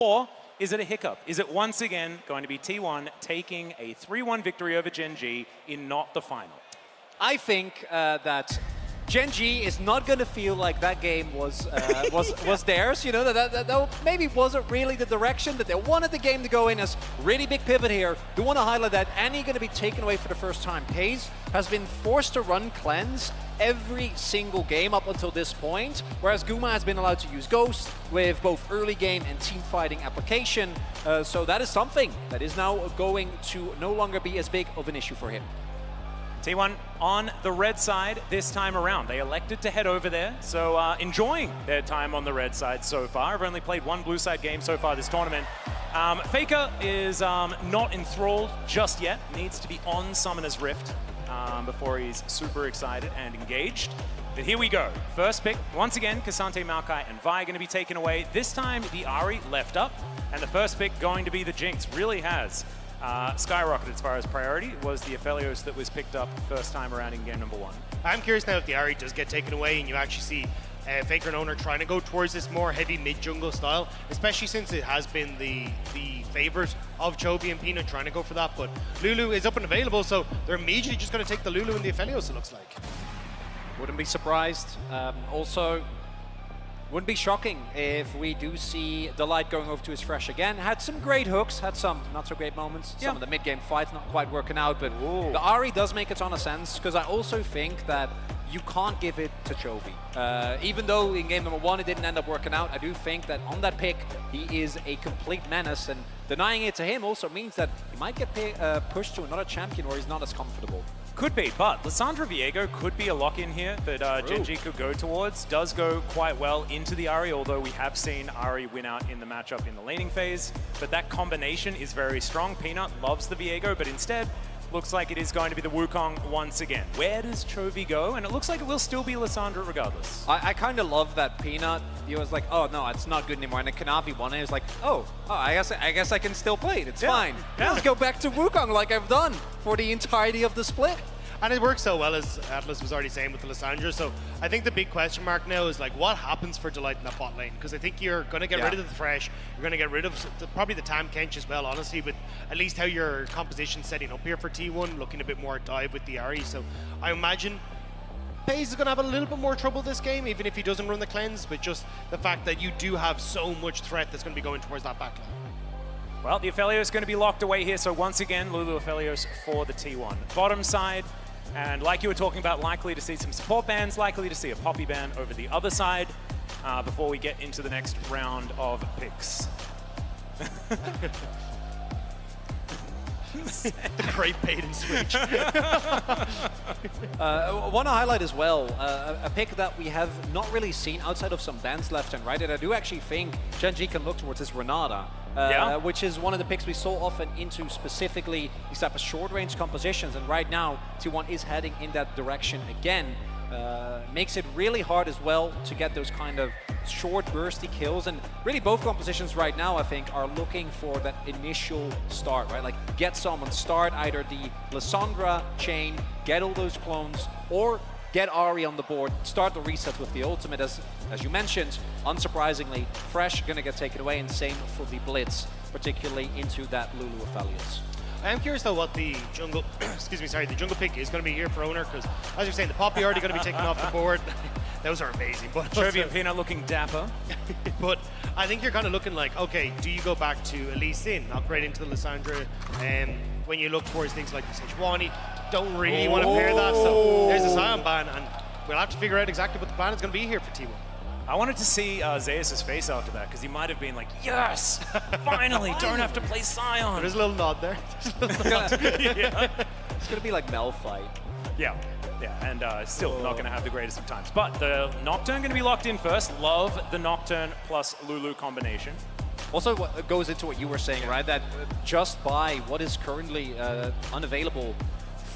Or is it a hiccup? Is it once again going to be T1 taking a 3-1 victory over Gen G in not the final? I think that Gen G is not going to feel like that game was theirs. You know, that maybe wasn't really the direction that they wanted the game to go in. As really big pivot here. Do want to highlight that Annie going to be taken away for the first time. Paze has been forced to run cleanse every single game up until this point, whereas Guma has been allowed to use Ghost with both early game and team fighting application. So that is something that is now going to no longer be as big of an issue for him. T1 on the red side this time around. They elected to head over there, so enjoying their time on the red side so far. I've only played one blue side game so far this tournament. Faker is not enthralled just yet. Needs to be on Summoner's Rift before he's super excited and engaged. But here we go. First pick, once again, Cassante, Maokai, and Vi going to be taken away. This time, the Ahri left up, and the first pick going to be the Jinx. Really has skyrocketed as far as priority. It was the Aphelios that was picked up first time around in game number 1. I'm curious now if the Ahri does get taken away and you actually see Faker and Owner trying to go towards this more heavy mid-jungle style, especially since it has been the favorite of Chovy and Peanut trying to go for that. But Lulu is up and available, so they're immediately just going to take the Lulu and the Aphelios, it looks like. Wouldn't be surprised. Also, wouldn't be shocking if we do see Delight going over to his Fresh again. Had some great hooks, had some not so great moments. Some of the mid-game fights not quite working out, but the Ahri does make a ton of sense, because I also think that you can't give it to Chovy. Even though in game number 1 it didn't end up working out, I do think that on that pick he is a complete menace, and denying it to him also means that he might get pushed to another champion where he's not as comfortable. Could be, but Lissandra Viego could be a lock-in here that Gen G could go towards. Does go quite well into the Ahri, although we have seen Ahri win out in the matchup in the laning phase. But that combination is very strong. Peanut loves the Viego, but instead, looks like it is going to be the Wukong once again. Where does Chovy go? And it looks like it will still be Lissandra regardless. I kind of love that Peanut. He was like, oh no, it's not good anymore. And then Kanavi won it. He was like, oh, I guess I can still play it. It's fine. Let's go back to Wukong like I've done for the entirety of the split. And it works so well, as Atlas was already saying, with the Lissandra. So I think the big question mark now is like, what happens for Delight in that bot lane? Because I think you're going to get rid of the Thresh. You're going to get rid of probably the Tam Kench as well, honestly, but at least how your composition's setting up here for T1, looking a bit more dive with the Ahri. So I imagine FaZe is going to have a little bit more trouble this game, even if he doesn't run the cleanse, but just the fact that you do have so much threat that's going to be going towards that back line. Well, the Aphelios is going to be locked away here, so once again, Lulu Aphelios for the T1. Bottom side, and like you were talking about, likely to see some support bans, likely to see a Poppy ban over the other side before we get into the next round of picks. The great bait and switch. Want to highlight as well a pick that we have not really seen outside of some bans left and right, and I do actually think Gen G can look towards this Renata, which is one of the picks we saw often into specifically these type of short-range compositions, and right now T1 is heading in that direction again. Makes it really hard as well to get those kind of short bursty kills, and really both compositions right now I think are looking for that initial start, right? Like get someone, start either the Lissandra chain, get all those clones, or get Ahri on the board, start the reset with the ultimate. As you mentioned, unsurprisingly, Fresh gonna get taken away, and same for the Blitz, particularly into that Lulu Aphelios. I am curious though what the jungle, the jungle pick is going to be here for Owner, because as you're saying, the Poppy already going to be taken off the board. Those are amazing. But Chovy and Peanut looking dapper. But I think you're kind of looking like, okay, do you go back to Elise Sin, upgrade into the Lissandra, and when you look towards things like the Sejuani, don't really want to pair that. So there's a Sion ban, and we'll have to figure out exactly what the plan is going to be here for T1. I wanted to see Zeus' face after that, because he might have been like, yes, finally, don't have to play Sion. There's a little nod there. It's going to be like Malphite. Yeah, and still not going to have the greatest of times. But the Nocturne going to be locked in first. Love the Nocturne plus Lulu combination. Also, what goes into what you were saying, right? That just by what is currently unavailable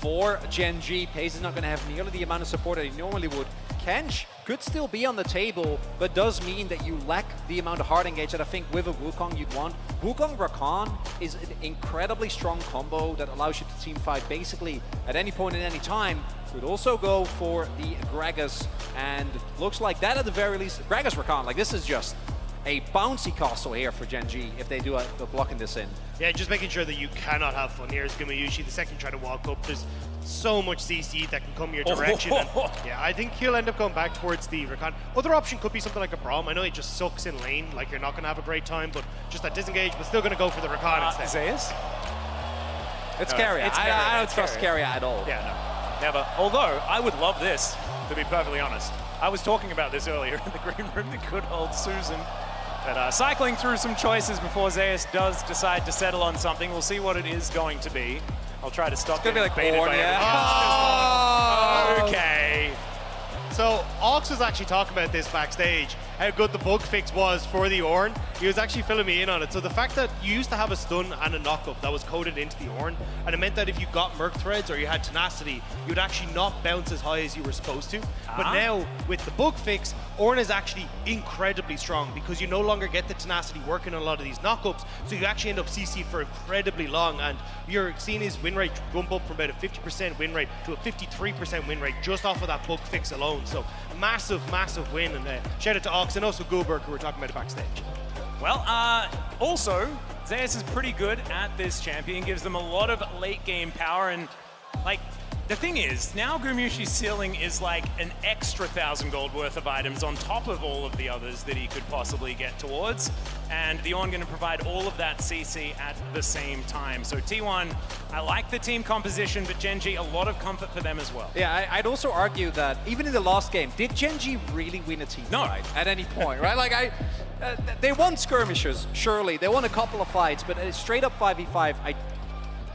for Gen G, Paze is not going to have nearly the amount of support that he normally would. Kench could still be on the table, but does mean that you lack the amount of hard engage that I think with a Wukong you'd want. Wukong Rakan is an incredibly strong combo that allows you to team fight basically at any point at any time. Could also go for the Gragas, and looks like that at the very least. Gragas Rakan, like this is just a bouncy castle here for Gen G if they do a blocking this in. Yeah, just making sure that you cannot have fun here is Gumayushi. The second you try to walk up, there's so much CC that can come your direction. And, yeah, I think he'll end up going back towards the Rakan. Other option could be something like a Braum. I know he just sucks in lane, like you're not going to have a great time, but just that disengage, but still going to go for the Rakan instead. Zeus? It's scary. I don't trust Carrier at all. Yeah, no, never. Although, I would love this, to be perfectly honest. I was talking about this earlier in the green room, the good old Susan. But cycling through some choices before Zeus does decide to settle on something. We'll see what it is going to be. I'll try to stop getting like baited by everyone. Okay. So Ox was actually talking about this backstage, how good the bug fix was for the Ornn. He was actually filling me in on it. So the fact that you used to have a stun and a knockup that was coded into the Ornn, and it meant that if you got Merc Threads or you had Tenacity, you would actually not bounce as high as you were supposed to. But now, with the bug fix, Ornn is actually incredibly strong because you no longer get the Tenacity working on a lot of these knockups, so you actually end up CC'd for incredibly long, and you're seeing his win rate bump up from about a 50% win rate to a 53% win rate just off of that bug fix alone. So a massive, massive win, and shout out to Ox and also Goldberg, who were talking about it backstage. Well, also, Zeus is pretty good at this champion, gives them a lot of late game power, and like, the thing is, now Gumayushi's ceiling is like an extra 1,000 gold worth of items on top of all of the others that he could possibly get towards. And the Ornn going to provide all of that CC at the same time. So T1, I like the team composition, but Gen G, a lot of comfort for them as well. Yeah, I'd also argue that even in the last game, did Gen G really win a team fight at any point, right? Like, they won skirmishes, surely. They won a couple of fights, but a straight up 5v5,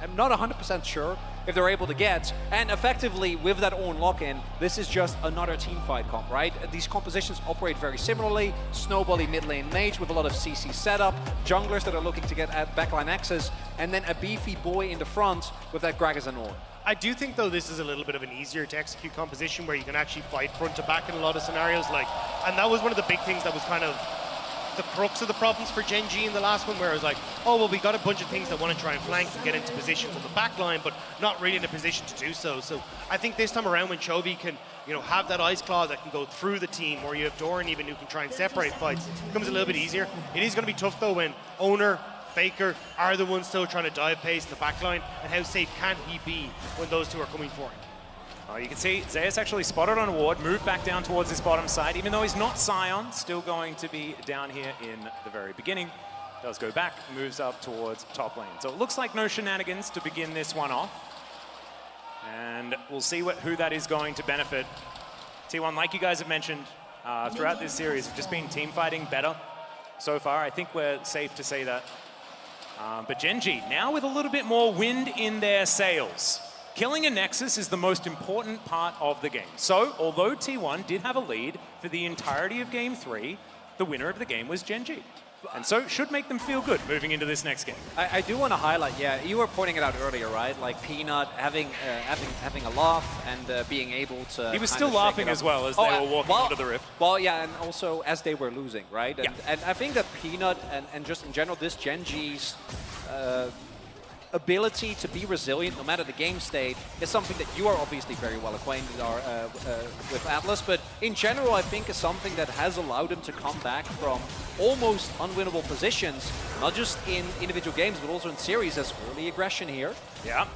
I'm not 100% sure if they're able to get. And effectively, with that Ornn lock-in, this is just another team fight comp, right? These compositions operate very similarly. Snowbally mid lane mage with a lot of CC setup, junglers that are looking to get at backline access, and then a beefy boy in the front with that Gragas and Ornn. I do think, though, this is a little bit of an easier to execute composition where you can actually fight front to back in a lot of scenarios. And that was one of the big things that was kind of the crux of the problems for Gen G in the last one, where it was like, oh, well, we got a bunch of things that want to try and flank and get into positions on the back line, but not really in a position to do so. So I think this time around when Chovy can, have that Ice Claw that can go through the team, or you have Doran even who can try and separate fights, it becomes a little bit easier. It is going to be tough, though, when Owner, Faker are the ones still trying to dive pace in the back line, and how safe can he be when those two are coming for him? You can see Zeus actually spotted on a ward, moved back down towards his bottom side, even though he's not Scion, still going to be down here in the very beginning. Does go back, moves up towards top lane. So it looks like no shenanigans to begin this one off. And we'll see who that is going to benefit. T1, like you guys have mentioned, throughout this series, have just been team fighting better so far. I think we're safe to say that. But Gen G, now with a little bit more wind in their sails. Killing a Nexus is the most important part of the game. So, although T1 did have a lead for the entirety of Game 3, the winner of the game was Gen G. And so, it should make them feel good moving into this next game. I do want to highlight, you were pointing it out earlier, right? Like Peanut having a laugh and being able to... He was still laughing as well as they were walking into the rift. Well, yeah, and also as they were losing, right? And I think that Peanut and just in general, this Gen G's... ability to be resilient no matter the game state is something that you are obviously very well acquainted with Atlas, but in general I think is something that has allowed him to come back from almost unwinnable positions, not just in individual games but also in series as early aggression here. Yeah,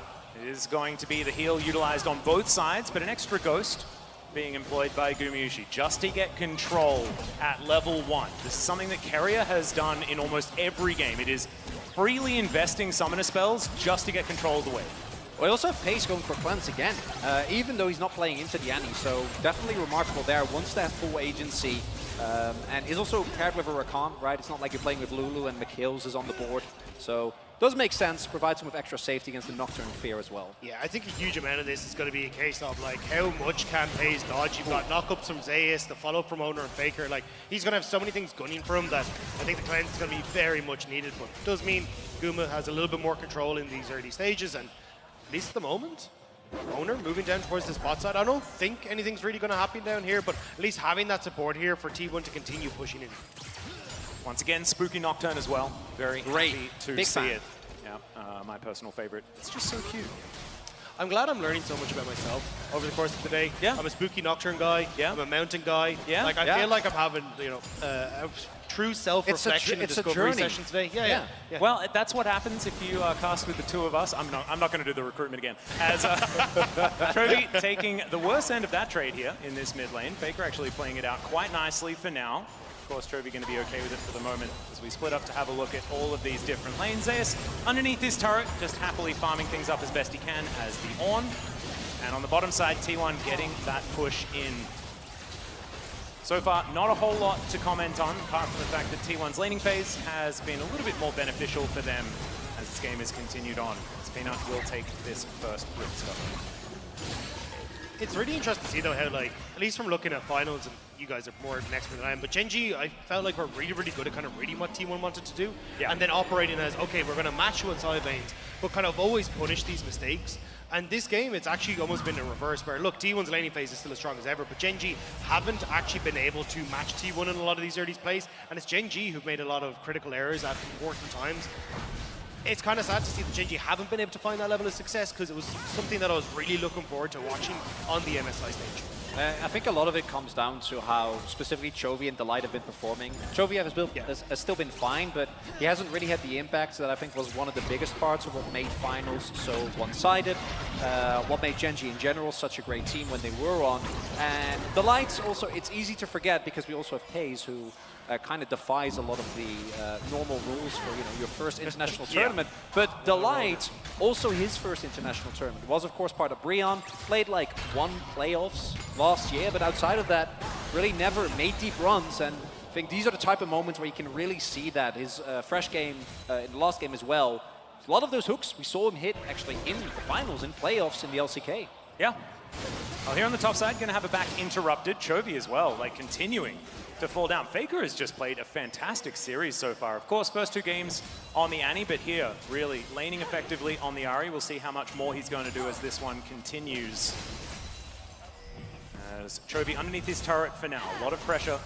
it is going to be the heal utilized on both sides, but an extra ghost being employed by Gumayushi just to get control at level 1. This is something that Keria has done in almost every game. It is freely investing summoner spells just to get control of the wave. We also have Pace going for Cleanse again, even though he's not playing into the Annie, so definitely remarkable there. Wants to have full agency, and is also paired with a Rakan, right? It's not like you're playing with Lulu and McHills is on the board, so does make sense, provides him with extra safety against the Nocturne Fear as well. Yeah, I think a huge amount of this is going to be a case of like how much can Pace dodge. You've got knockups from Zeus, the follow-up from Owner and Faker. Like he's going to have so many things gunning for him that I think the cleanse is going to be very much needed. But it does mean Guma has a little bit more control in these early stages, and at least at the moment, Owner moving down towards the spot side. I don't think anything's really going to happen down here, but at least having that support here for T1 to continue pushing in. Once again, Spooky Nocturne as well. Very great happy to Big see fan. it. Yeah, my personal favorite. It's just so cute. I'm glad I'm learning so much about myself over the course of the day. Yeah. I'm a Spooky Nocturne guy. Yeah. I'm a mountain guy. Yeah. Like I feel like I'm having, true self-reflection and discovery session today. Yeah. Well, that's what happens if you cast with the two of us. I'm not going to do the recruitment again. As Trovy taking the worst end of that trade here in this mid lane. Faker actually playing it out quite nicely for now. Of course, Trovy going to be okay with it for the moment as we split up to have a look at all of these different lanes. Zeus underneath this turret, just happily farming things up as best he can as the Ornn. And on the bottom side, T1 getting that push in. So far, not a whole lot to comment on, apart from the fact that T1's laning phase has been a little bit more beneficial for them as this game has continued on. As Peanut will take this first rip stuff. It's really interesting to see, though, how, like, at least from looking at finals, and you guys are more an expert than I am, but Gen G, I felt like we're really, really good at kind of reading what T1 wanted to do, and then operating as, okay, we're going to match you on side lanes, but kind of always punish these mistakes. And this game, it's actually almost been in reverse, where, look, T1's laning phase is still as strong as ever, but Gen G haven't actually been able to match T1 in a lot of these early plays, and it's Gen G who've made a lot of critical errors at important times. It's kind of sad to see that Gen G haven't been able to find that level of success, because it was something that I was really looking forward to watching on the MSI stage. I think a lot of it comes down to how specifically Chovy and Delight have been performing. Chovy has still been fine, but he hasn't really had the impact that I think was one of the biggest parts of what made finals so one-sided, what made Gen G in general such a great team when they were on. And Delight also, it's easy to forget because we also have Pays, who kind of defies a lot of the normal rules for your first international tournament. But Delight, also his first international tournament, was of course part of Breon, played like 1 playoffs last year, but outside of that, really never made deep runs. And I think these are the type of moments where you can really see that. His fresh game in the last game as well, a lot of those hooks, we saw him hit actually in the finals, in playoffs in the LCK. Yeah. Well, here on the top side, going to have a back interrupted. Chovy as well, like continuing to fall down. Faker has just played a fantastic series so far. Of course, first 2 games on the Annie, but here, really laning effectively on the Ahri. We'll see how much more he's going to do as this one continues. As Chovy underneath his turret for now. A lot of pressure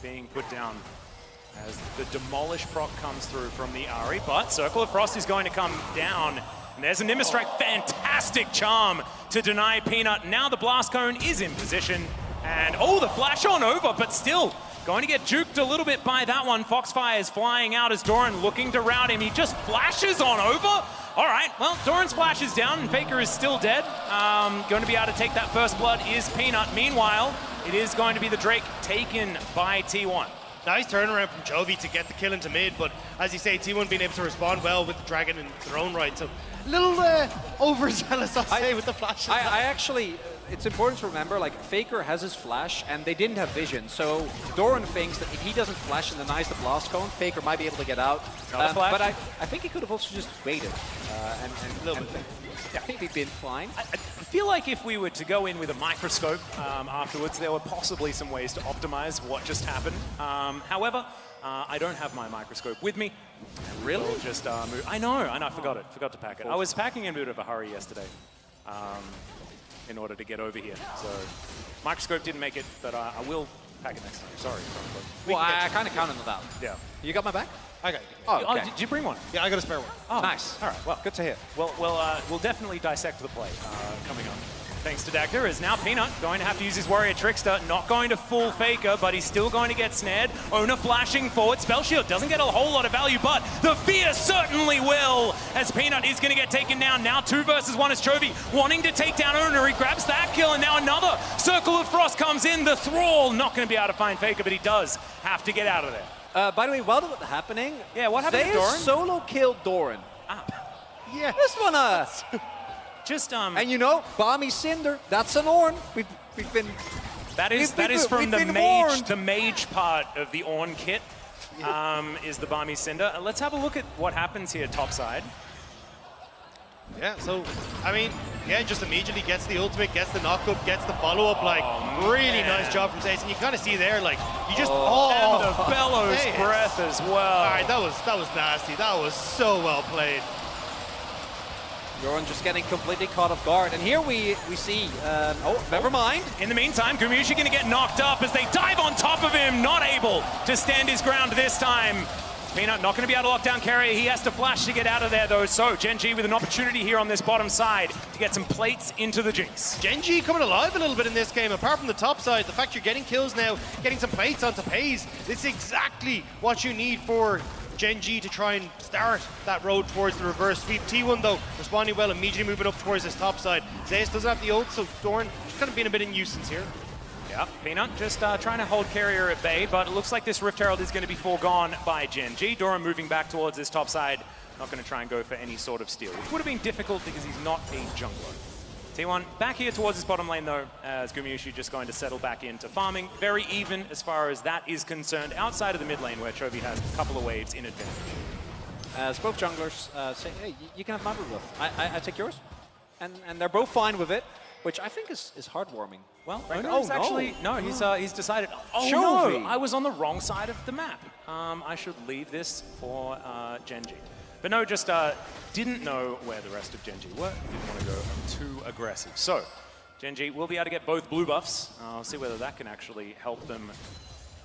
being put down as the Demolish proc comes through from the Ahri, but Circle of Frost is going to come down. And there's a Nimbus Strike, fantastic charm to deny Peanut. Now the Blast Cone is in position. And oh, the flash on over, but still going to get juked a little bit by that one. Foxfire is flying out as Doran looking to rout him. He just flashes on over. All right, well, Doran's flash is down and Faker is still dead. Going to be able to take that first blood is Peanut. Meanwhile, it is going to be the Drake taken by T1. Nice turnaround from Chovy to get the kill into mid, but as you say, T1 being able to respond well with the Dragon in their own right. So a little overzealous, I'll say, with the flashes. I actually, it's important to remember, like, Faker has his flash, and they didn't have vision. So Doran thinks that if he doesn't flash and denies the blast cone, Faker might be able to get out. But I think he could have also just waited. And a little bit. I think he'd been fine. I feel like if we were to go in with a microscope afterwards, there were possibly some ways to optimize what just happened. However, I don't have my microscope with me. Really? We'll just move. I know, I forgot it. Forgot to pack it. I was packing in a bit of a hurry yesterday in order to get over here. So microscope didn't make it, but I will pack it next time. Sorry. Well, I kind of counted on that. Yeah. You got my back? I got you. Oh, okay. Did you bring one? Yeah, I got a spare one. Oh, nice. All right. Well, good to hear. Well, we'll definitely dissect the play coming up. Thanks to Dagda, is now Peanut going to have to use his Warrior Trickster, not going to full Faker, but he's still going to get snared. Owner flashing forward, Spell Shield doesn't get a whole lot of value, but the Fear certainly will, as Peanut is going to get taken down. Now 2 versus 1 as Chovy wanting to take down Owner. He grabs that kill, and now another Circle of Frost comes in. The Thrall not going to be able to find Faker, but he does have to get out of there. By the way, while that was happening, yeah, what happened to Zeus Doran? solo killed Doran. Yeah. This one, just and you know, Balmy Cinder, that's an Ornn. We've been. That is from the mage part of the Ornn kit. Is the Balmy Cinder. Let's have a look at what happens here topside. Yeah, so, I mean, yeah, just immediately gets the ultimate, gets the knock-up, gets the follow-up, like, really nice job from Zeus. And you kind of see there, like, you just, and the Bellows breath as well. All right, that was nasty. That was so well played. Doran just getting completely caught off guard. And here we see, never mind. In the meantime, Gumiushi going to get knocked up as they dive on top of him, not able to stand his ground this time. Peanut not going to be able to lock down Carrier. He has to flash to get out of there, though. So Gen.G with an opportunity here on this bottom side to get some plates into the Jinx. Gen.G coming alive a little bit in this game. Apart from the top side, the fact you're getting kills now, getting some plates onto Pays, it's exactly what you need for Gen.G to try and start that road towards the reverse sweep. T1 though, responding well, immediately moving up towards this top side. Zeus doesn't have the ult, so Doran just kind of being a bit of nuisance here. Yeah, Peanut just trying to hold Carrier at bay, but it looks like this Rift Herald is going to be foregone by Gen.G. Doran moving back towards this top side, not going to try and go for any sort of steal, which would have been difficult because he's not a jungler. T1 back here towards his bottom lane though, as Gumayusi just going to settle back into farming. Very even as far as that is concerned, outside of the mid lane where Chovy has a couple of waves in advantage. As both junglers say, hey, you can have my buff. I take yours. And they're both fine with it, which I think is heartwarming. Well, he's decided, Chovy. no, I was on the wrong side of the map. I should leave this for Gen.G. But no, just didn't know where the rest of Gen.G were. Didn't want to go too aggressive. So Gen.G will be able to get both blue buffs. I'll see whether that can actually help them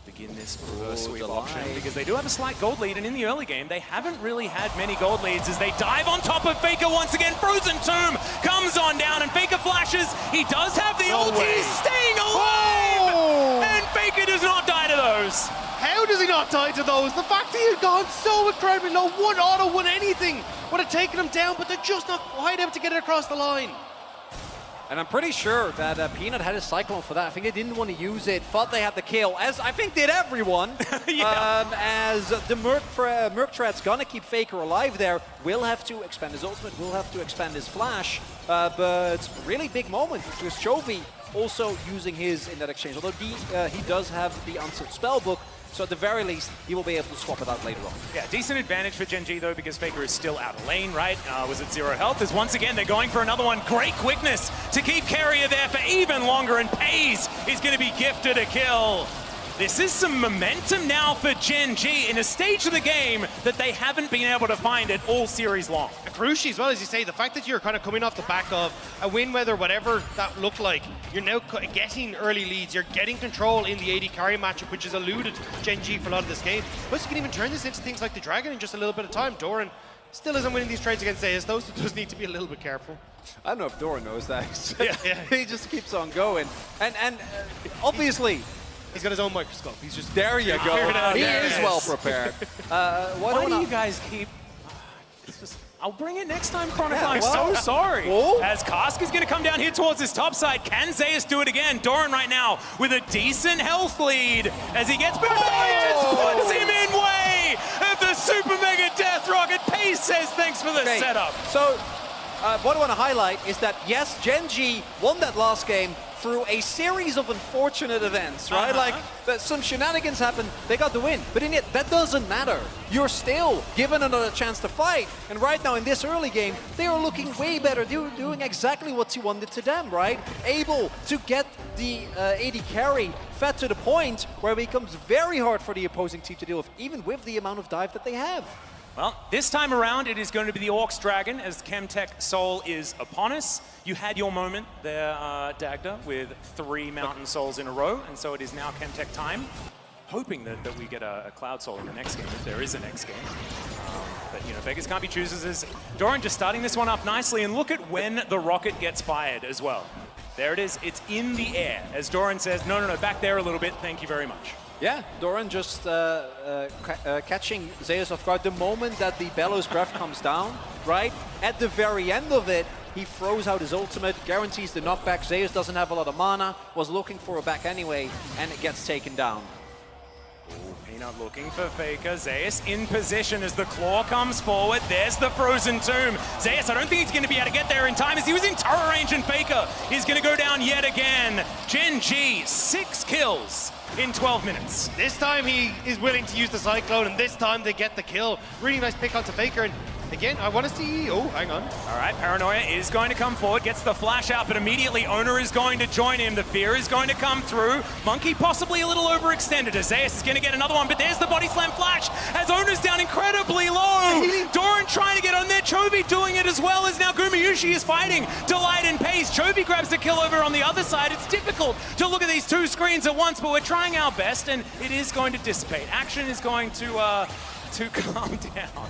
begin this reverse sweep option, because they do have a slight gold lead, and in the early game, they haven't really had many gold leads as they dive on top of Faker once again. Frozen Tomb comes on down, and Faker flashes. He does have the ulti, he's staying alive! And Faker does not die to those. How does he not die to those? The fact that he had gone so incredibly low, one auto, one anything, would have taken him down, but they're just not quite able to get it across the line. And I'm pretty sure that Peanut had a Cyclone for that. I think they didn't want to use it, thought they had the kill, as I think did everyone. As the Merc Threat's gonna keep Faker alive there, will have to expand his ultimate, will have to expand his flash, but really big moment because Chovy also using his in that exchange, although he does have the unsealed spellbook. So at the very least, he will be able to swap it out later on. Yeah, decent advantage for Gen.G though, because Faker is still out of lane, right? Was at 0 health, as once again they're going for another one. Great quickness to keep Carrier there for even longer, and Pays is going to be gifted a kill. This is some momentum now for Gen.G in a stage of the game that they haven't been able to find it all series long. Crucially, as well as you say, the fact that you're kind of coming off the back of a win, whether whatever that looked like, you're now getting early leads, you're getting control in the AD carry matchup, which has eluded Gen.G for a lot of this game. Plus, you can even turn this into things like the Dragon in just a little bit of time. Doran still isn't winning these trades against Zeus, though, so does need to be a little bit careful. I don't know if Doran knows that. Yeah. He just keeps on going. And obviously, he's got his own microscope. He's just there you go. He is well prepared. Why do you guys keep? I'll bring it next time, Chronicle. Yeah, I'm so sorry. Whoa. As Karsk is going to come down here towards his top side. Can Zeus do it again? Doran right now with a decent health lead as he gets back. Just puts him in way of the Super Mega Death Rocket. Pace says thanks for the setup. So what I want to highlight is that, yes, Gen.G won that last game through a series of unfortunate events, right? Like, some shenanigans happened, they got the win. But in it, that doesn't matter. You're still given another chance to fight. And right now, in this early game, they are looking way better. They're doing exactly what you wanted to them, right? Able to get the AD carry fed to the point where it becomes very hard for the opposing team to deal with, even with the amount of dive that they have. Well, this time around, it is going to be the Orcs Dragon as Chemtech Soul is upon us. You had your moment there, Dagda, with 3 Mountain Souls in a row, and so it is now Chemtech time. Hoping that we get a Cloud Soul in the next game, if there is a next game. But, you know, beggars can't be choosers. As Doran just starting this one up nicely, and look at when the rocket gets fired as well. There it is. It's in the air. As Doran says, no, back there a little bit. Thank you very much. Yeah, Doran just catching Zeus off guard the moment that the Bellows Breath comes down, right? At the very end of it, he throws out his ultimate, guarantees the knockback. Zeus doesn't have a lot of mana, was looking for a back anyway, and it gets taken down. Peanut looking for Faker. Zeus in position as the claw comes forward. There's the Frozen Tomb. Zeus, I don't think he's going to be able to get there in time as he was in turret range, and Faker is going to go down yet again. Gen.G, 6 kills in 12 minutes. This time he is willing to use the Cyclone, and this time they get the kill. Really nice pick onto Faker, and again, I want to see... Oh, hang on. All right, Paranoia is going to come forward, gets the flash out, but immediately Owner is going to join him. The fear is going to come through. Monkey possibly a little overextended. Zeus is going to get another one, but there's the body slam flash as Owner's down incredibly low. Doran trying to get on there. Chovy doing it as well as now Gumayusi is fighting. Delight and Pace. Chovy grabs the kill over on the other side. It's difficult to look at these 2 screens at once, but we're trying our best, and it is going to dissipate. Action is going to to calm down.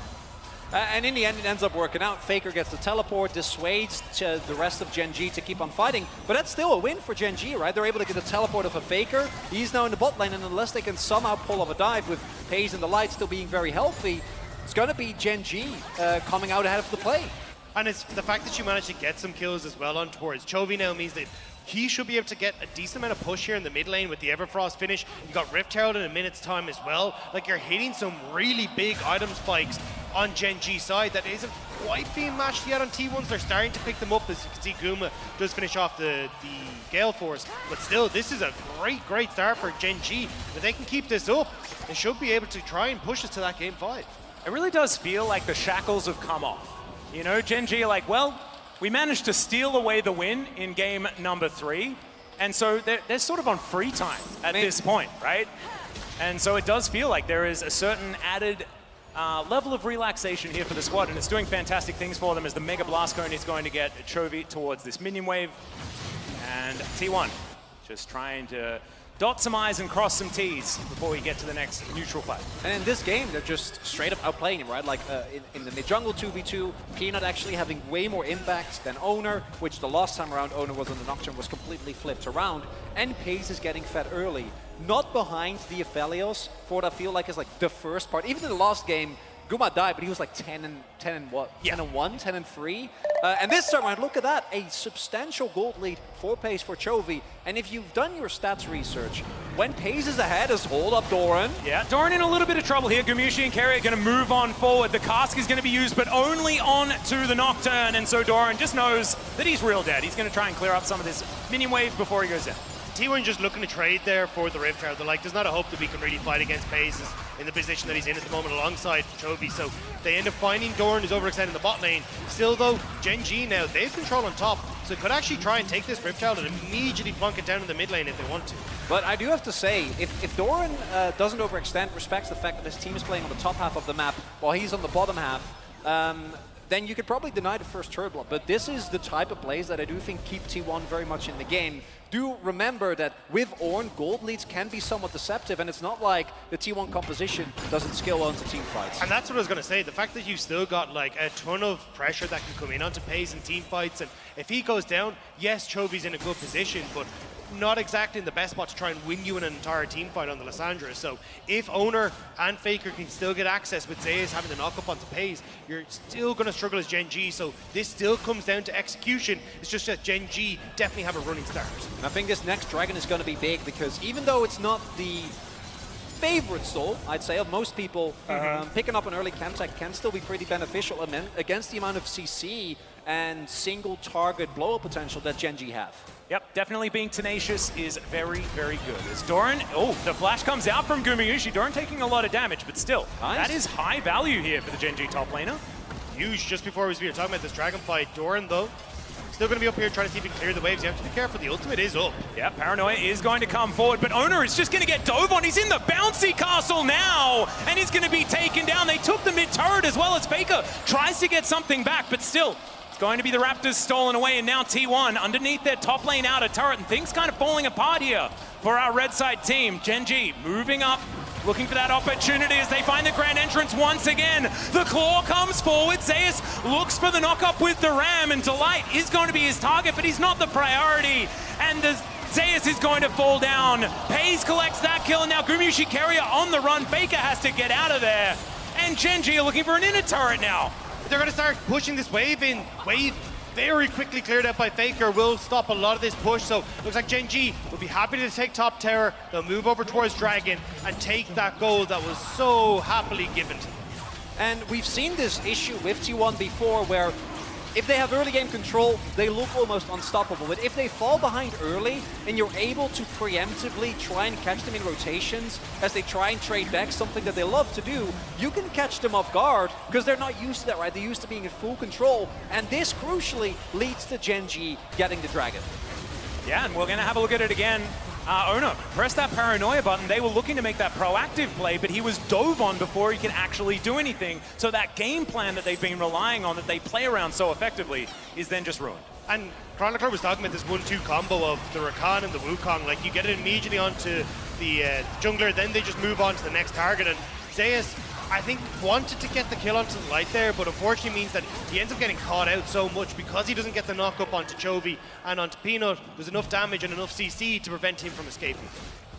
And in the end, it ends up working out. Faker gets the teleport, dissuades the rest of Gen G to keep on fighting. But that's still a win for Gen G, right? They're able to get the teleport of a Faker. He's now in the bot lane, and unless they can somehow pull off a dive with FaZe and the Light still being very healthy, it's going to be Gen G coming out ahead of the play. And it's the fact that you managed to get some kills as well on towards Chovy now means that he should be able to get a decent amount of push here in the mid lane with the Everfrost finish. You got Rift Herald in a minute's time as well. Like, you're hitting some really big item spikes on Gen G side that isn't quite being matched yet on T1s. They're starting to pick them up, as you can see Guma does finish off the Gale Force. But still, this is a great start for Gen G. If they can keep this up, they should be able to try and push us to that game 5. It really does feel like the shackles have come off. You know, Gen G are like, well, we managed to steal away the win in game number 3, and so they're sort of on free time at this point, right? And so it does feel like there is a certain added level of relaxation here for the squad, and it's doing fantastic things for them as the Mega Blast Cone is going to get Chovy towards this minion wave, and T1 just trying to dot some I's and cross some T's before we get to the next neutral fight. And in this game, they're just straight up outplaying him, right? Like in the mid-jungle 2v2, Peanut actually having way more impact than Owner, which the last time around Owner was on the Nocturne was completely flipped around. And FaZe is getting fed early. Not behind the Aphelios for what I feel like is like the first part. Even in the last game, Guma died, but he was like 10 and what? Yeah. 10 and 1, 10 and 3. And this time around, look at that, a substantial gold lead for FaZe for Chovy. And if you've done your stats research, when FaZe is ahead, is hold up Doran. Yeah, Doran in a little bit of trouble here. Gumushi and Kerry are going to move on forward. The cask is going to be used, but only on to the Nocturne. And so Doran just knows that he's real dead. He's going to try and clear up some of this minion wave before he goes in. T1 just looking to trade there for the Rift Herald. They're like, there's not a hope that we can really fight against FaZe in the position that he's in at the moment alongside Chovy. So they end up finding Doran, who's overextending the bot lane. Still though, Gen G now, they have control on top. So could actually try and take this Rift Herald and immediately plunk it down in the mid lane if they want to. But I do have to say, if Doran doesn't overextend, respects the fact that his team is playing on the top half of the map while he's on the bottom half, then you could probably deny the first turret block. But this is the type of plays that I do think keep T1 very much in the game. Do remember that with Ornn, gold leads can be somewhat deceptive, and it's not like the T1 composition doesn't scale onto team fights. And that's what I was going to say. The fact that you still got like a ton of pressure that can come in onto FaZe in team fights, and if he goes down, yes, Chovy's in a good position, but not exactly in the best spot to try and win you an entire team fight on the Lissandra. So if Owner and Faker can still get access with Zeus having the knock up onto FaZe, you're still going to struggle as Gen G. So this still comes down to execution. It's just that Gen G definitely have a running start. And I think this next Dragon is going to be big because even though it's not the favorite stall, I'd say, of most people, picking up an early Chemtech can still be pretty beneficial against the amount of CC and single target blow-up potential that Gen G have. Yep, definitely being tenacious is very, very good. As Doran, the flash comes out from Gumayushi. Doran taking a lot of damage, but still, that is high value here for the Gen G top laner. Huge. Just before we were talking about this Dragon fight, Doran, though, still going to be up here trying to see if he can clear the waves. You have to be careful. The ultimate is up. Yeah, Paranoia is going to come forward, but Owner is just going to get dove on. He's in the bouncy castle now, and he's going to be taken down. They took the mid turret as well as Faker tries to get something back, but still, it's going to be the Raptors stolen away, and now T1 underneath their top lane outer turret, and things kind of falling apart here for our red side team. Gen G moving up, looking for that opportunity as they find the grand entrance once again. The claw comes forward. Zeus looks for the knock-up with the Ram, and Delight is going to be his target, but he's not the priority. And the Zeus is going to fall down. FaZe collects that kill, and now Gumushi Carrier on the run. Faker has to get out of there. And Gen G are looking for an inner turret now. They're going to start pushing this wave in. Wave very quickly cleared out by Faker will stop a lot of this push. So looks like Gen G will be happy to take top tower. They'll move over towards Dragon and take that gold that was so happily given to them. And we've seen this issue with T1 before where if they have early game control, they look almost unstoppable. But if they fall behind early and you're able to preemptively try and catch them in rotations as they try and trade back, something that they love to do, you can catch them off guard because they're not used to that, right? They're used to being in full control. And this crucially leads to Gen G getting the Dragon. Yeah, and we're going to have a look at it again. Owner, press that Paranoia button. They were looking to make that proactive play, but he was dove on before he could actually do anything. So that game plan that they've been relying on, that they play around so effectively, is then just ruined. And Chronicler was talking about this 1-2 combo of the Rakan and the Wukong. Like, you get it immediately onto the jungler, then they just move on to the next target. And Zeus I think, wanted to get the kill onto the light there, but unfortunately means that he ends up getting caught out so much because he doesn't get the knock up onto Chovy and onto Peanut. There's enough damage and enough CC to prevent him from escaping.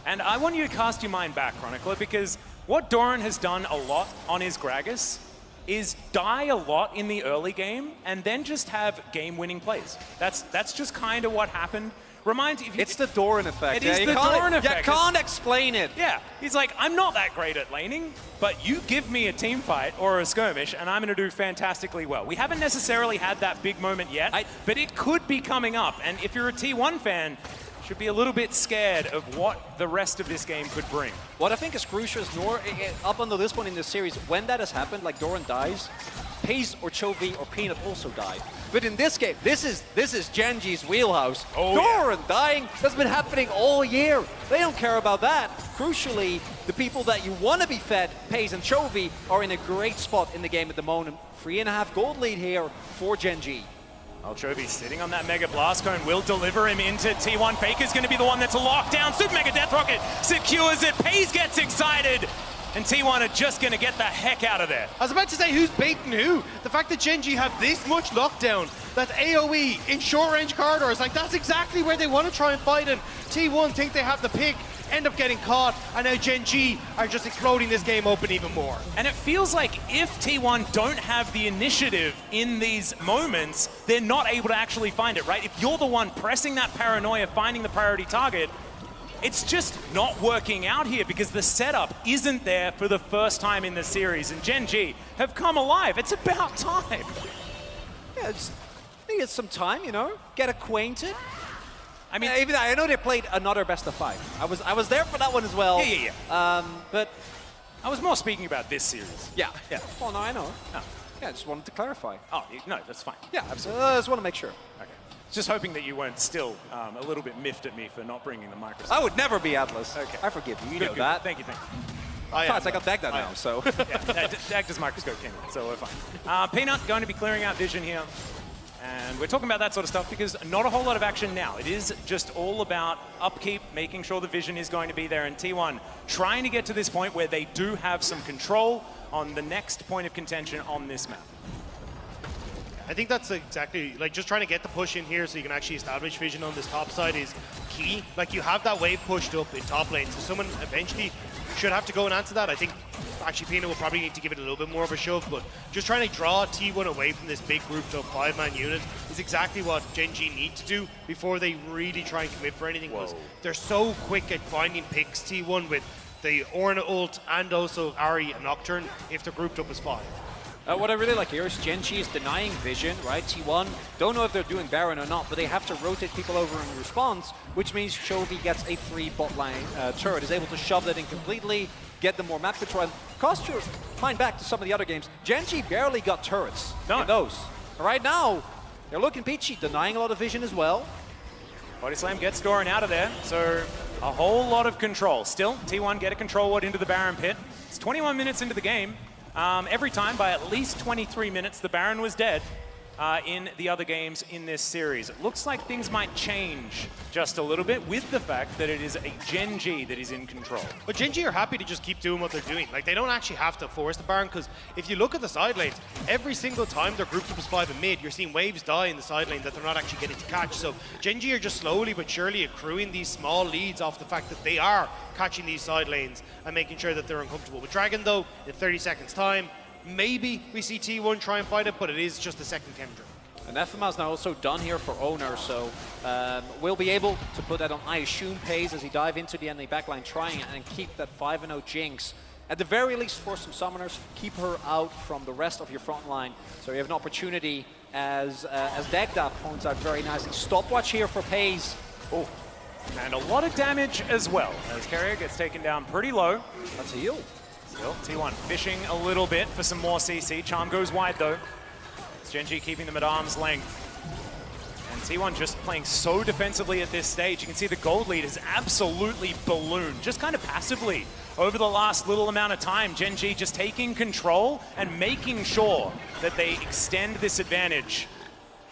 And I want you to cast your mind back, Chronicler, because what Doran has done a lot on his Gragas is die a lot in the early game and then just have game-winning plays. That's just kind of what happened. It's the Doran effect. It is the Doran effect. You can't explain it. Yeah, he's like, I'm not that great at laning, but you give me a team fight or a skirmish and I'm going to do fantastically well. We haven't necessarily had that big moment yet, but it could be coming up. And if you're a T1 fan, should be a little bit scared of what the rest of this game could bring. What I think is crucial is up until this point in the series, when that has happened, like Doran dies, FaZe or Chovy or Peanut also die. But in this game, this is Gen.G's wheelhouse. Oh, Doran dying, that's been happening all year. They don't care about that. Crucially, the people that you want to be fed, FaZe and Chovy, are in a great spot in the game at the moment. 3.5 gold lead here for Gen.G. Well, Chovy sitting on that Mega Blast Cone will deliver him into T1. Faker's going to be the one that's locked down. Super Mega Death Rocket secures it. FaZe gets excited. And T1 are just going to get the heck out of there. I was about to say, who's baiting who? The fact that Gen.G have this much lockdown, that AoE in short-range corridors, like that's exactly where they want to try and fight. And T1 think they have the pick, end up getting caught, and now Gen.G are just exploding this game open even more. And it feels like if T1 don't have the initiative in these moments, they're not able to actually find it, right? If you're the one pressing that paranoia, finding the priority target, it's just not working out here because the setup isn't there for the first time in the series, and Gen.G have come alive. It's about time. Yeah, it's some time, you know, get acquainted. I mean, even I know they played another best of 5. I was there for that one as well. Yeah. But I was more speaking about this series. Yeah. Well, no, I know. No. Yeah, I just wanted to clarify. Oh, no, that's fine. Yeah, absolutely. I just want to make sure. Okay. Just hoping that you weren't still a little bit miffed at me for not bringing the microphone. I would never be Atlas. Okay. I forgive you. You Good, know good. that. Thank you. I got Dagda now, so. Yeah, Dagda's microscope came in, so we're fine. Peanut going to be clearing out vision here. And we're talking about that sort of stuff because not a whole lot of action now. It is just all about upkeep, making sure the vision is going to be there. And T1 trying to get to this point where they do have some control on the next point of contention on this map. I think that's exactly, like, just trying to get the push in here so you can actually establish vision on this top side is key. Like, you have that wave pushed up in top lane, so someone eventually should have to go and answer that. I think actually Peanut will probably need to give it a little bit more of a shove, but just trying to draw T1 away from this big grouped up 5-man unit is exactly what Gen.G need to do before they really try and commit for anything, because they're so quick at finding picks, T1, with the Ornn ult and also Ahri and Nocturne if they're grouped up as 5. What I really like here is Gen.G is denying vision, right? T1 don't know if they're doing Baron or not, but they have to rotate people over in response, which means Chovy gets a free bot line turret, is able to shove that in completely, get them more map control. And cost your mind back to some of the other games. Gen.G barely got turrets in those. Right now, they're looking peachy, denying a lot of vision as well. Body Slam gets Doran out of there, so a whole lot of control. Still, T1 get a control ward into the Baron pit. It's 21 minutes into the game. Every time, by at least 23 minutes, the Baron was dead in the other games in this series. It looks like things might change just a little bit with the fact that it is a Gen.G that is in control. But Gen.G are happy to just keep doing what they're doing. Like, they don't actually have to force the Baron, because if you look at the side lanes, every single time they're grouped up as 5 in mid, you're seeing waves die in the side lane that they're not actually getting to catch. So Gen.G are just slowly but surely accruing these small leads off the fact that they are catching these side lanes and making sure that they're uncomfortable. With Dragon, though, in 30 seconds time, maybe we see T1 try and fight it, but it is just a second chem drip. And FMA's now also done here for Owner, so we'll be able to put that on, I assume, FaZe as he dive into the enemy backline, trying and keep that 5-0 Jinx. At the very least, for some summoners, keep her out from the rest of your front line. So you have an opportunity, as Dagda points out very nicely. Stopwatch here for FaZe. Oh, and a lot of damage as well, as Carrier gets taken down pretty low. That's a heal. Still, T1 fishing a little bit for some more CC. Charm goes wide, though. It's Gen.G keeping them at arm's length. And T1 just playing so defensively at this stage. You can see the gold lead is absolutely ballooned, just kind of passively over the last little amount of time. Gen.G just taking control and making sure that they extend this advantage.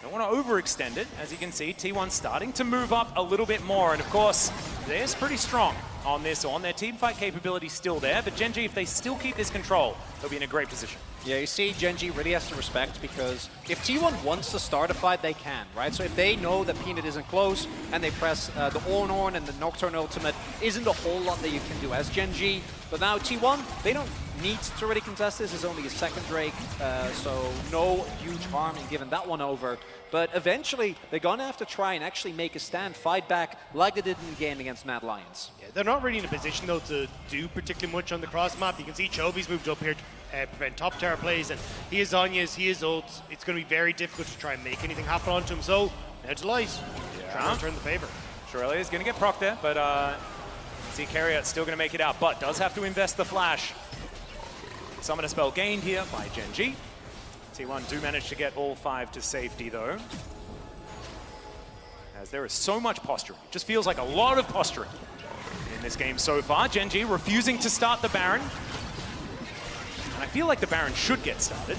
Don't want to overextend it. As you can see, T1 starting to move up a little bit more. And of course, they're pretty strong. on this one. Their team fight capability is still there, but Gen G, if they still keep this control, they'll be in a great position. Yeah, you see, Gen G really has to respect, because if T1 wants to start a fight, they can, right? So if they know that Peanut isn't close and they press the Ornn and the Nocturne ultimate, isn't a whole lot that you can do as Gen G. But now T1, they don't need to really contest this. It's only a second Drake, so no huge harm in giving that one over. But eventually, they're gonna have to try and actually make a stand, fight back like they did in the game against Mad Lions. Yeah, they're not really in a position, though, to do particularly much on the cross map. You can see Chovy's moved up here to prevent top tower plays, and he is Zhonya's, he is ults. It's going to be very difficult to try and make anything happen onto him. So, now to Light, trying to return the favor. Shirley is going to get proc there, but see Carriot still going to make it out, but does have to invest the flash. Summoner spell gained here by Gen G. T1 do manage to get all 5 to safety, though, as there is so much posturing. It just feels like a lot of posturing in this game so far. Gen G refusing to start the Baron. And I feel like the Baron should get started.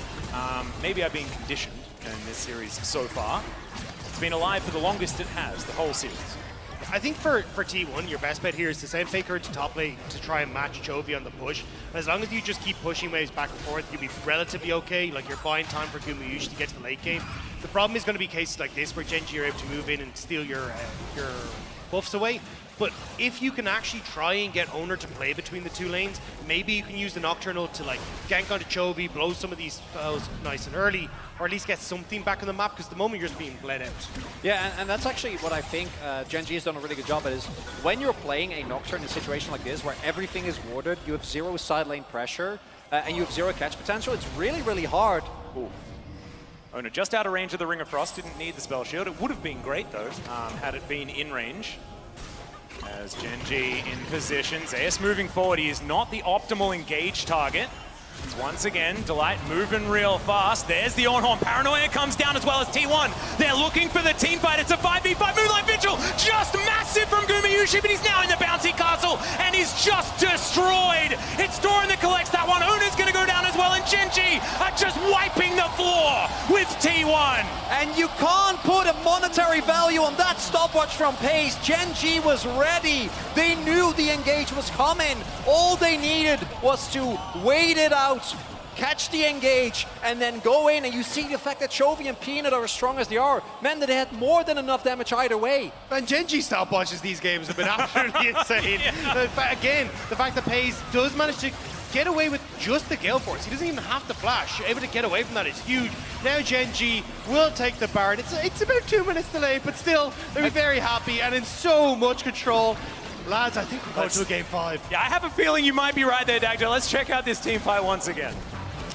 Maybe I've been conditioned in this series so far. It's been alive for the longest it has, the whole series. I think for T1, your best bet here is to send Faker to top lane to try and match Chovy on the push. And as long as you just keep pushing waves back and forth, you'll be relatively okay. Like, you're buying time for Gumayushi to get to the late game. The problem is going to be cases like this where Gen G are able to move in and steal your buffs away. But if you can actually try and get Owner to play between the two lanes, maybe you can use the Nocturnal to like gank onto Chovy, blow some of these spells nice and early, or at least get something back on the map, because at the moment you're just being bled out. Yeah, and that's actually what I think Gen G has done a really good job at, is when you're playing a Nocturne in a situation like this where everything is warded, you have 0 side lane pressure, and you have 0 catch potential, it's really, really hard. Ooh. Owner just out of range of the Ring of Frost, didn't need the spell shield. It would have been great though, had it been in range. As Gen G in position, Zeus moving forward, he is not the optimal engage target. Once again, Delight moving real fast. There's the Ornn. Paranoia comes down as well as T1. They're looking for the team fight. It's a 5v5. Moonlight Vigil just massive from Gumayushi, but he's now in the bouncy castle and he's just destroyed. It's Doran that collects that one. Owner's going to go down as well, and Gen G are just wiping the floor with T1. And you can't put a monetary value on that stopwatch from Pace. Gen G was ready. They knew the engage was coming. All they needed was to wait it out, catch the engage, and then go in. And you see the fact that Chovy and Peanut are as strong as they are meant that they had more than enough damage either way. And Gen G stopwatches these games have been absolutely insane. Yeah. Again, the fact that Pace does manage to get away with just the Gale Force. He doesn't even have to flash. Able to get away from that is huge. Now Gen G will take the Baron. It's about 2 minutes delayed, but still, they'll be very happy and in so much control. Lads, I think we're going to a game 5. Yeah, I have a feeling you might be right there, Dagda. Let's check out this team fight once again.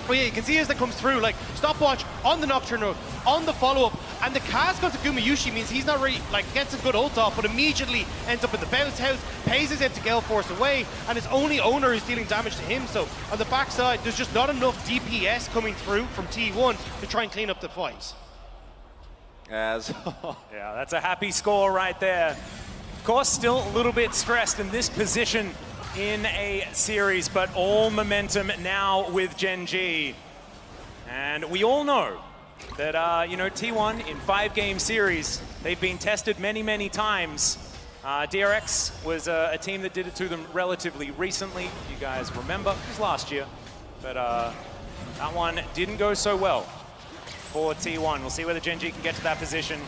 Well, yeah, you can see as that comes through, like, stopwatch on the Nocturne, on the follow-up, and the cast onto Gumayushi means he's not really, like, gets a good ult off, but immediately ends up in the bounce house, pays his empty Gale Force away, and his only Owner is dealing damage to him. So on the backside, there's just not enough DPS coming through from T1 to try and clean up the fight. Yeah, that's a happy score right there. Of course, still a little bit stressed in this position in a series, but all momentum now with Gen G. And we all know that, you know, T1 in 5-game series, they've been tested many, many times. DRX was a team that did it to them relatively recently. You guys remember, it was last year. But that one didn't go so well for T1. We'll see whether Gen G can get to that position.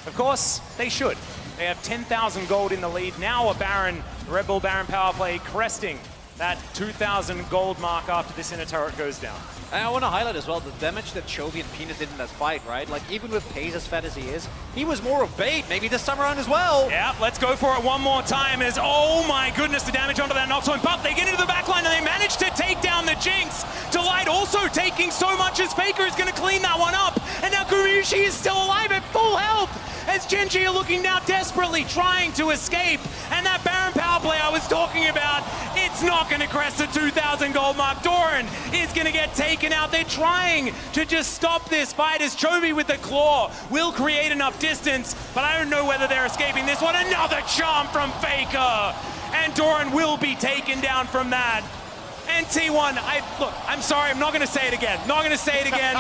Of course, they should. They have 10,000 gold in the lead. Now a Baron, Red Bull Baron power play, cresting that 2,000 gold mark after this inner turret goes down. And I want to highlight as well the damage that Chovy and Peanut did in that fight, right? Like, even with Pace as fat as he is, he was more of bait, maybe this time around as well. Yeah, let's go for it one more time as, oh my goodness, the damage onto that Nocturne. But they get into the backline and they manage to take down the Jinx. Delight also taking so much as Faker is going to clean that one up. And now Gumayushi is still alive at full health as Gen G are looking now desperately trying to escape. And that Baron power play I was talking about, it's not going to crest the 2,000 gold mark. Doran is going to get taken out. They're trying to just stop this fight as Chovy with the claw will create enough distance, but I don't know whether they're escaping this one. Another charm from Faker, and Doran will be taken down from that. And T1, look, I'm sorry, I'm not going to say it again. Not going to say it again.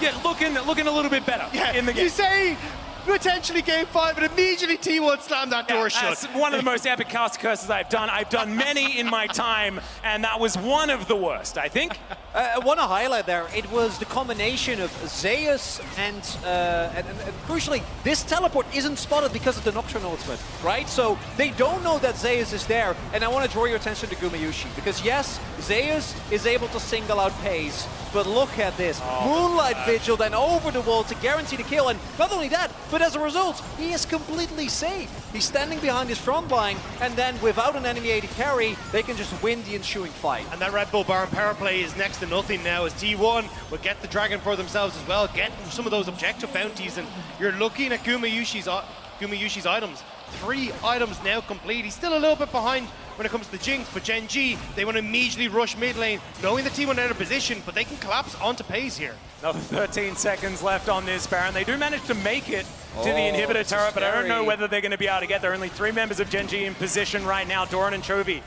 Yeah, looking a little bit better in the game. You say potentially game 5, and immediately T1 slammed that door shut. That's one of the most epic caster curses I've done. I've done many in my time, and that was one of the worst, I think. I want to highlight there, it was the combination of Zeus and crucially, this teleport isn't spotted because of the Nocturne ultimate, right? So they don't know that Zeus is there, and I want to draw your attention to Gumayushi, because yes, Zeus is able to single out Pace, but look at this. Moonlight Vigil then over the wall to guarantee the kill, and not only that, but as a result, he is completely safe. He's standing behind his front line, and then without an enemy AD carry, they can just win the ensuing fight. And that Red Bull Baron power play is next to nothing now, as T1 will get the Dragon for themselves as well, get some of those objective bounties, and you're looking at Gumayushi's items. 3 items now complete. He's still a little bit behind when it comes to Jinx, but Gen G, they want to immediately rush mid lane, knowing the T1 out of position, but they can collapse onto Pace here. Another 13 seconds left on this Baron. They do manage to make it to the inhibitor turret, but I don't know whether they're going to be able to get there. Only 3 members of Gen G in position right now. Doran and Chovy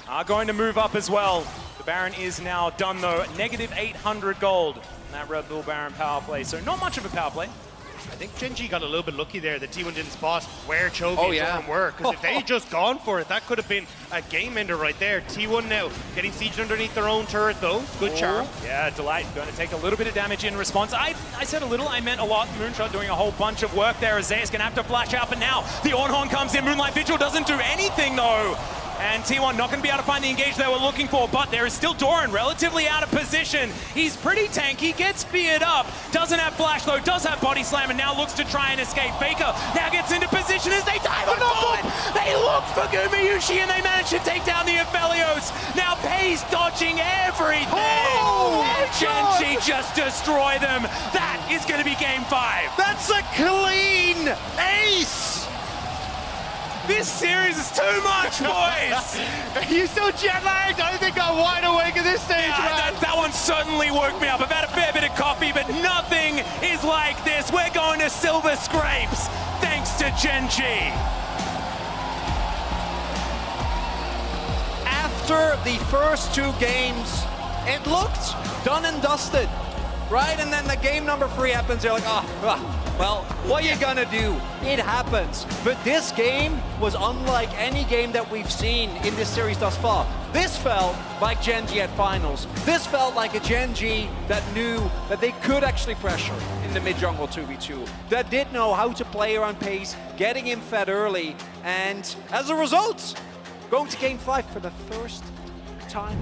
are going to move up as well. The Baron is now done though. Negative 800 gold in that Red Bull Baron power play. So not much of a power play. I think Gen G got a little bit lucky there that T1 didn't spot where Chovy and Doran were, because if they had just gone for it, that could have been a game ender right there. T1 now getting sieged underneath their own turret though. Good charm. Yeah, Delight going to take a little bit of damage in response. I said a little, I meant a lot. Moonshot doing a whole bunch of work there. Isaiah's going to have to flash out, but now the Ornhorn comes in. Moonlight Vigil doesn't do anything though. And T1 not going to be able to find the engage they were looking for, but there is still Doran relatively out of position. He's pretty tanky, gets speared up, doesn't have flash though, does have body slam, and now looks to try and escape. Faker now gets into position as they dive on board. They look for Gumayushi and they manage to take down the Aphelios. Now Pace dodging everything. And Gen G just destroy them. That is going to be game 5. That's a clean ace! This series is too much, boys! Are you so jet-lagged? I think I'm wide awake at this stage, man. That one certainly woke me up. I've had a fair bit of coffee, but nothing is like this. We're going to Silver Scrapes, thanks to Gen G. After the first 2 games, it looked done and dusted, right? And then the game number 3 happens, you're like, well, what are you gonna do? It happens. But this game was unlike any game that we've seen in this series thus far. This felt like Gen G at finals. This felt like a Gen G that knew that they could actually pressure in the mid-jungle 2v2, that did know how to play around Pace, getting him fed early, and as a result, going to game 5 for the first time.